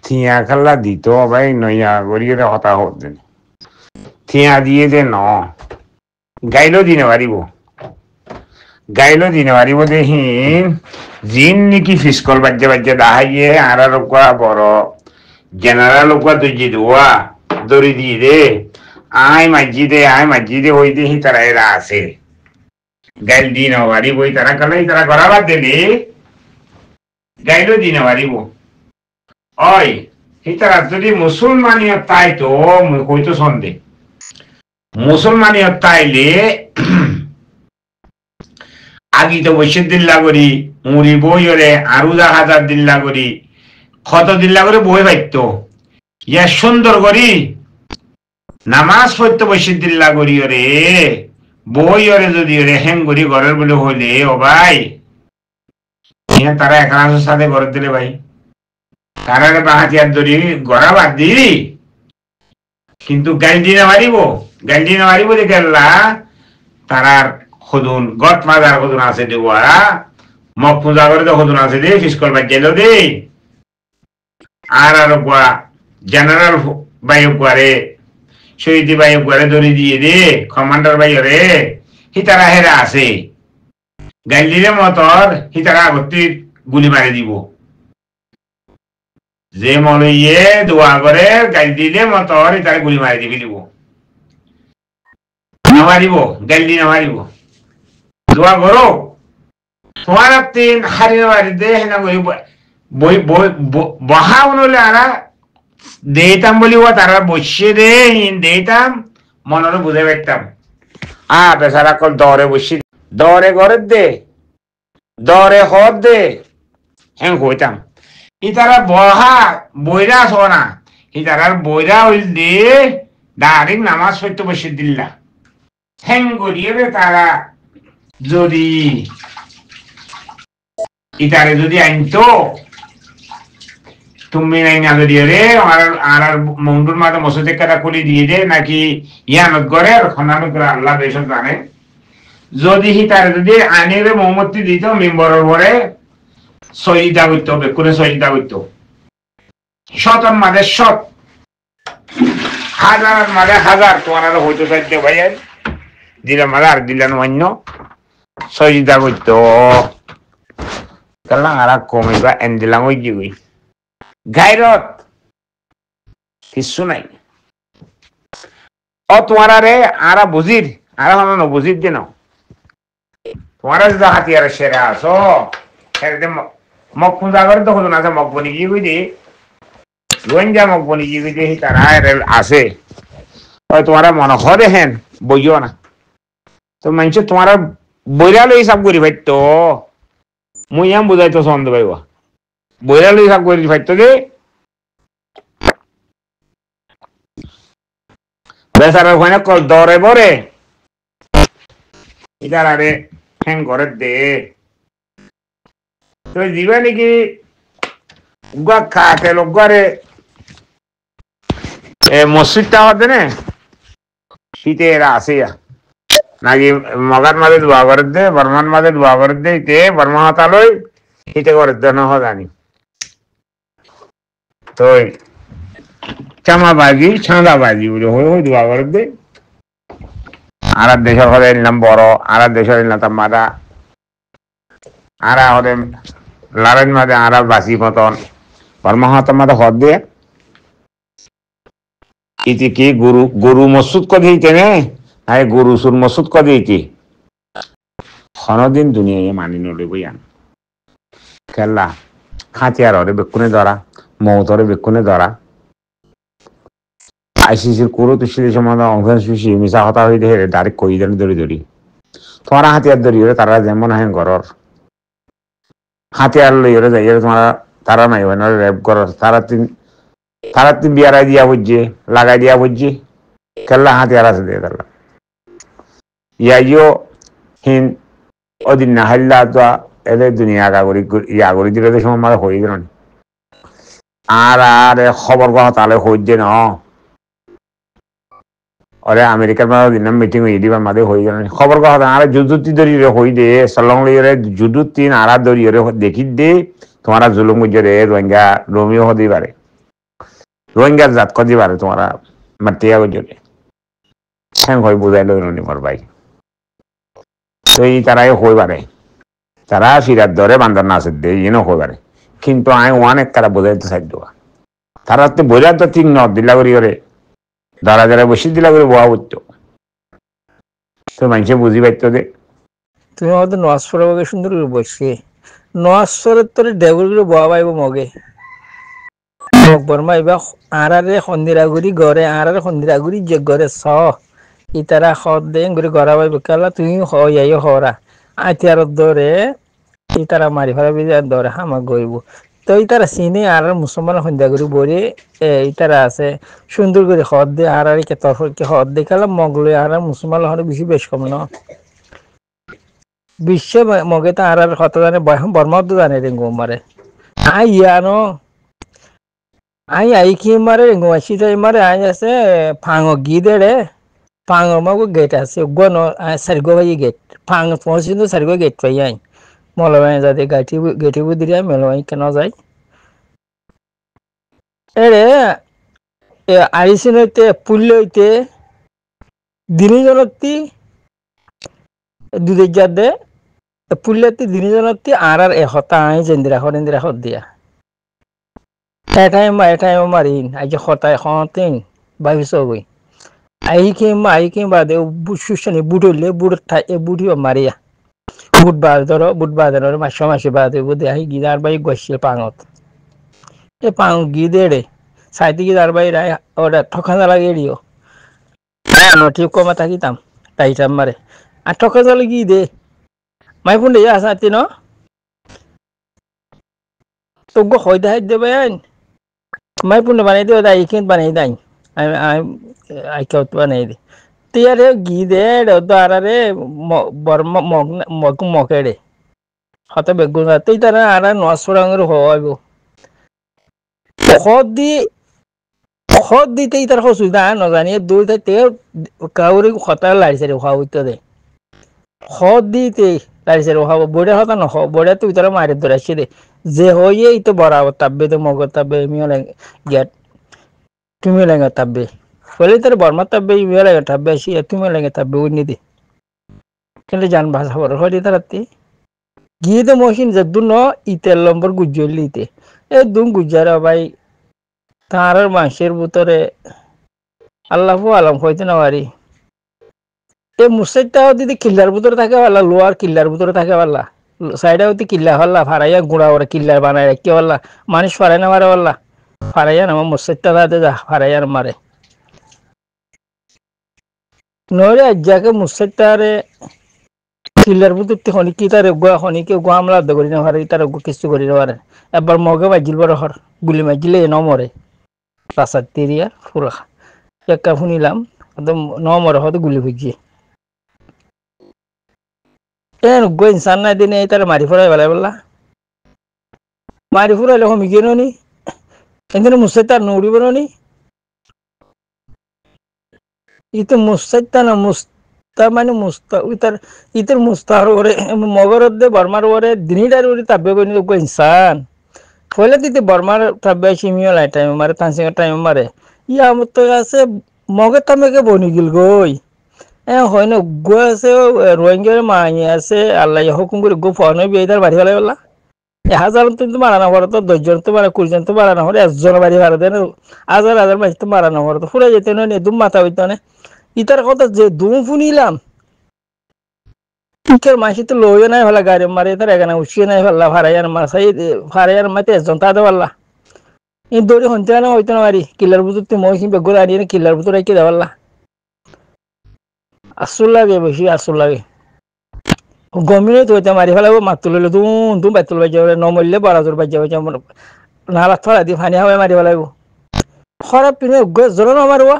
থিয়া খাল্লা দিত ভাই নইয়া গড়িয়ে হতা হতেন থিয়া দিয়ে যে ন গাইলো দিনে পারিব দেহিন জিন নাকি ফিসকল বাজ্যে দাহাইয়ে আর বড় জেনারেল তুই দোয়া দড়ি দিয়ে দে আয় মাঝি দে হই দেহি তারা এরা আছে গাইল দিন পারিব তারা কালাই তারা গড়াবার দিলে গাইলো দিনে পারিব ওই হিতারা যদি মুসলমানীয় তাই তো হইতো সন্দেহ মুসলমানীয় তাইলে আগে তো বৈশ্য দিল্লা করি মুড়ি বই ওরে আরু 1000 দিল্লা করি ক্ষত দিল্লা করে বই পাইত ইয়া সুন্দর করি নামাজ পড়তে বৈশ্য দিল্লা করি ওরে বই ওরে যদি ওরে হ্যাং করি ঘরের বলে হইলে ও ভাই তারা একাংশের সাথে ঘর দিলে ভাই তারা বাহাতিয়ার ধরি গড়া বাদ দিলি কিন্তু গাইডি না মারিব যে গেল্লা তারার খুদুন গট মাজার খুদুন আছে দেওয়া মগ পূজা করে তো খুদুন আছে দে ফিসকল বাদ গেল দে আর জেনারেল বায়ু করে শহীদ বায়ু করে ধরে দিয়ে দে কমান্ডার বায়ু রে হিতারা হেরা আছে গাইলিরে মতর হিতারা আগতে গুলি মারি দিব যে মলইয়ে দোয়া করে গাইল দিলে মতর হিতারা গুলি মারি দিবি দিব নামারিব গাইলি নামারিব দোয়া করো তোমার তিন হারিয়ে মারি দে হেনা করি বই বহা উনলে আরা দেইতাম বলিব তারা বসে দে দেইতাম মনরে বুঝে পাইতাম বেচারা কল দরে বসি দরে ঘরের দে দরে হদ দে হ্যাঁ হইতাম ইতারা বহা বইরা আস না ইতারার বইরা হইল দে ডাইরেক্ট নামাজ পড়তে বসে দিল্লা হ্যাং করিয়ে তারা যদি ইতারে যদি আনতো তুমি নাই না যদি রে আর মন্ডুর মাঝে মসজিদের কাটা খুলি দিয়ে দে নাকি ইয়ানত করে আর খানানত করে আল্লাহ বেশক জানে যদি তারে যদি আনিরে মোমবাতি দিত মেম্বরের পরে সহিদা করতে হবে কোনে সহিদা করতে শতর মাঝে শত হাজার মাঝে হাজার তোমার হইতো সাহায্য ভাই দিলাম মাঝে আর দিলাম অন্য সহিদা করতো কারণ আর কমিবা এন দিলাম ওই কি ওই গাইরত কিছু নাই ও তোমার রে আরা বুঝির আরা হন বুঝির দিন তোমার যদি হাতিয়ার সেরা আসো মগ পূজা করে তো হতো না মগ বনি গিয়ে কই দে গঞ্জা মগ বনি গিয়ে কই দে তারা আছে তোমার মনে হয় দেখেন বইও না তো মানুষ তোমার বইরা লই হিসাব করি ভাই তো মুই আম বুঝাই তো সন্দেহ ভাইবা বইরা লই হিসাব করি ভাই তো দে বেচারা ওখানে কল দরে বরে ইটার আরে হ্যাং করে দে তো দিবা নাকি উগা খাতে লোক করে মসজিদটা হতে না শীতে এরা আসে নাকি মগার মাঝে দোয়া করে দে বর্মান মাঝে দোয়া করে দে ইতে বর্মা হতালই শীতে করে দে না জানি তো চামাবাজি ছাঁদাবাজি বলে হই দোয়া করে দে আর দেশের হলে নিলাম বড় আর দেশের নিলাম মাদা আর হলে লারেন মাঝে আর বাসি মতন বর্মা হতার মাঝে হদ দিয়ে ইতি কি গরু মসুদ করে দিতে নে আরে গরু সুর মসুদ করে দিতে কোনদিন দুনিয়ায় মানি নলে বইয়ান খেলা হাতিয়ার হরে বেকুনে ধরা মৌতরে বেকুনে ধরা আইসিসির কুরু তুশিলি সমাধান অংশ সুশি মিশা হতা হয়ে দেখে ডাইরেক্ট কই দেন দড়ি তোমারা হাতিয়ার দড়ি তারা যেমন হ্যাঁ ঘরর হাতিয়ার লই যাই তোমার তারা নাই রেপ করো তারা তিন বিয়ারাই দিয়া বুঝছে লাগাই দিয়া বুঝছি খেলা হাতিয়ার আছে দিয়ে তারা ইয়াইও হিন ওদিন না হাল্লা তো এদের দুনিয়া ইয়া করি দিলে তো সময় মাঝে হয়ে গেল আর খবর কথা তাহলে হইছে ন ওরে আমেরিকার মাঝে দিন মিটিং হয়ে দিবার মাঝে হয়ে গেল খবর কথা আর যুদ্ধতি দরি হই দে সলং লিয়ে যুদ্ধ তিন আর দরি দেখি দে তোমারা জুলুম রে রোহিঙ্গা রোমিও হতে পারে রোহিঙ্গার জাত কদি পারে তোমারা মাতিয়া গজলে হ্যাঁ হয় বুঝাই লই নি মোর ভাই তো এই তারাই হই পারে তারা ফিরার ধরে বান্দার নাচের দিয়ে ইনো হই পারে কিন্তু আই অনেক তারা বোঝাইতে চাইতো তারা তো বোঝা তো ঠিক ন দিলা করি করে দাঁড়া দাঁড়া বসে দিলা করে বোয়া উঠতো তো মানুষে বুঝি পাইতো যে তুমি আমাদের নওয়াজ পড়াবো সুন্দর করে বসে নওয়াজ পড়ের তোরে দেবর করে বোয়া পাইব মগে বর্মা এবার আড়ারে সন্দিরাগুড়ি গড়ে আড়ারে সন্দিরাগুড়ি যে গড়ে স ইতারা খদ দে করে গড়া পাইব কালা তুমি হই হরা আইতিয়ার দরে ইতারা মারি ফেলা বিজার দরে হামা গইব তো ইতারা চিনি আর মুসলমান সন্ধিয়াগুড়ি বরে ইতারা আছে সুন্দর করে খদ দে আর কে তরফকে খদ দে কালা মগলে আর মুসলমান হলে বেশি বেশ কম ন বিশ্ব মগে তো আর কত জানে বর্মা তো জানে রে মারে আই ইয়ানো আই কি মারে গোয়াশি তাই মারে আই আছে ফাঙো গি দে রে ফাঙো মাগো গেট আছে গন সারগো ভাই gate Phang পৌঁছিনো সারগো gate pi I মলবাই যাতে গেটি বুদিরা মেলবাই কেন যায় এরে আইসিন হইতে পুল্য হইতে দিনী জনতি দুধের যাতে পুল্যতি দিনী জনতি আর এহতা আই জেন্দিরা হত দিয়া এটাই মারিন আজ হতায় হতেন ভাবিস গই আইকে বাদে সুশনি বুড়লে বুড় বুড়ি মারিয়া বুধবার মাসে বাদে বুধে আহি গিদার বাই গছিল পাঙত এ পাঙ গিদেড়ে সাইতে গিদার বাই রায় ওটা ঠকানা লাগে দিও নটি কমা থাকিতাম তাইতাম মারে আর ঠকা জলে গি দে মাই ফুন্ডে আসাতি ন তো গো হয় দেখাই দেবে মাই পুন্ডে বানাই দিও দাই ইকেন বানাই দাই আই কেউত বানাই দে তিয়ারে গি দে তো আরে মকেড়ে হতে বেগুন তুই তারা আর নশ রঙের হইব খত দিতেই তার সুবিধা নজানিয়ে দুই থাকতে কাউরি খতা লাড়িছে রে হওয়া হইতো দে খত দিতে লাড়িছে রে হওয়া বড়ে হতা নহ বড়ে তুই তারা মারি ধরাইছে দে যে হইয়ে এই তো বরাবর তাববে তো মগ তাববে গেট তুমি লেগে তাববে বলে তার বর্মা তাববে ইমিও লেগে তাববে আসি তুমি লেগে তাববে উনি দে কিন্তু জান ভাষা বড় হয়ে তারাতে গিয়ে তো মহিন যদু ন ইতের লম্বর গুজ্জলি ইতে এ দুম গুজ্জার ভাই তার মাসের ভিতরে আল্লাহ আলম হইতে না পারি এ মুসাইটাও দিদি কিল্লার ভিতরে থাকে পারলা লোয়ার কিল্লার ভিতরে থাকে পারলা সাইডে হইতে কিল্লা হল্লা ফারাইয়া গুড়া ওরা কিল্লার বানায় রাখি পারলা মানুষ ফারাই না মারে পারলা ফারাইয়া না মুসাইটা দাদে যা ফারাইয়ার মারে নইলে আজ্জাকে মুসাইটারে কিল্লার ভিতরতে খনিকি তার খনিকে গো আমলা করি না পারে তার কিছু করি না পারে একবার মগে বাজিল বড় হর গুলি মাজিলে ন মরে রাসার তেরিয়া ফুরা একা শুনিলাম একদম ন মরে হয়তো গুলি ভুগিয়ে গো ইনসান নাই দিনে তার মারি ফুরাই বেলা বললা মারি ফুরাইলে কমিকে নি এখানে মুসাইতা নড়িব নি ইতে মুসাইতা না মুস্তা মানে মুস্তা ইতার ইতের মুস্তার ওরে মগরত দে বর্মার ওরে দিনিটার ওরে তাবে বনি গো ইনসান ফলে দিতে বর্মার তাবে সিমিও লাই টাইম মারে তানসিং টাইম মারে ইয়া মত আছে মগে তামেকে বনি গিল গই হয় না গো আছে রোহিঙ্গার মাই আছে আল্লাহ হুকুম করে গো ফোন বিয়েদার বাড়ি ফেলাই বললা 1000 তো মারানো পড়ে তো 10 জন তো মারা 20 জন তো মারানো পড়ে 1 জন বাড়ি ভাড়া দেন হাজার মানুষ তো মারানো পড়ে তো ফুরে যেতে না দুম মাথা হইতো না ইতার কথা যে দুম ফুনিলাম ইকের মাসি তো লইও নাই হলা গাড়ি মারে তার এখানে উঠিয়ে নাই ফেললা ফারাইয়ার মাসাই ফারাইয়ার মাতে 1 জন তাতে পারলা এই দড়ি হইতে না হইতো না মারি কিলার বুতুতে মই কিংবা গোড়া আনিয়ে কিলার বুতু রাখি দেওয়াল্লা আসল লাগে বেশি আসল লাগে গমিনে তো মারি ফেলাবো মাত তুলে দুম বাইতুল বাজে নমললে 12 বাজে নালা থড়া দিয়ে ফানি হাওয়ায় মারি ফেলাবো খারাপ পিনে জোরে নমারবা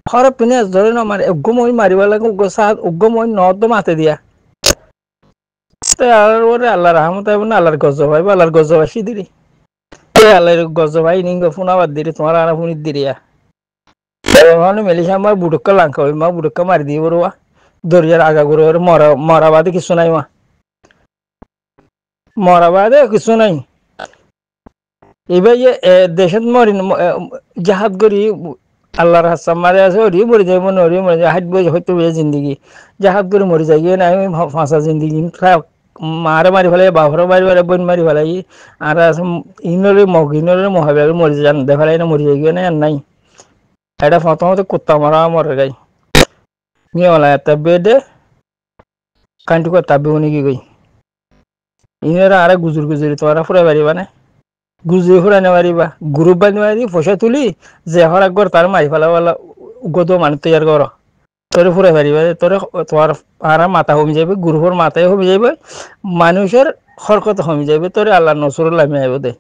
খারাপ পিনে জোরে নমারে উগ্গ মই মারিব লাগে উগ্গ সাত উগ্গ মই নদ মাতে দিয়া আল্লাহ রহমত না আল্লাহর গজ ভাই আল্লাহর গজ বাসি দিরি আল্লাহর গজ ভাই নিঙ্গ ফোনাবাদ দিরি তোমার আনা ফোনি দিরিয়া মেলিসা আমার বুড়কা লাঙ্কা হই মা বুড়কা মারি দিয়ে বড়ুয়া দরিয়ার আগা গুড়ো মরা বাদে কিছু নাই মা মরা বাদে কিছু নাই এবার দেশত মরি জাহাজ করি আল্লাহর হাসান মারে আছে ওরি মরে যাই মনে ওরি মরে যায় হাইট বই হয়তো জিন্দগি জাহাজ করে মরে যাই গিয়ে না আমি ফাঁসা জিন্দগি মারে মারি ফেলাই বাঘরে মারি ফেলাই বন মারি ফেলাই আর ইনরে মহাবিয়ারে মরে যান দেখালাই না মরে যাই গিয়ে না নাই এটা প্রথমত কুত্তা মারা মরে গাই নিয়ে বলা একটা বেডে কান্টু করে তাবি উনি কি গই ইনরা আরে গুজুর গুজুরি তোরা ফুরাই পারিবা না গুজুরি ফুরাইনে পারিবা গ্রুপ বানি মারি পয়সা তুলি যে হর একবার তার মারি ফেলা বলা গদ মানুষ তৈয়ার কর তোরে ফুরাই পারিবা তোরে তোমার আর মাথা কমে যাবে গ্রুপের মাথায় কমে যাবে মানুষের হরকত কমে যাবে তোরে আল্লাহ নসরুল লামে আইব দে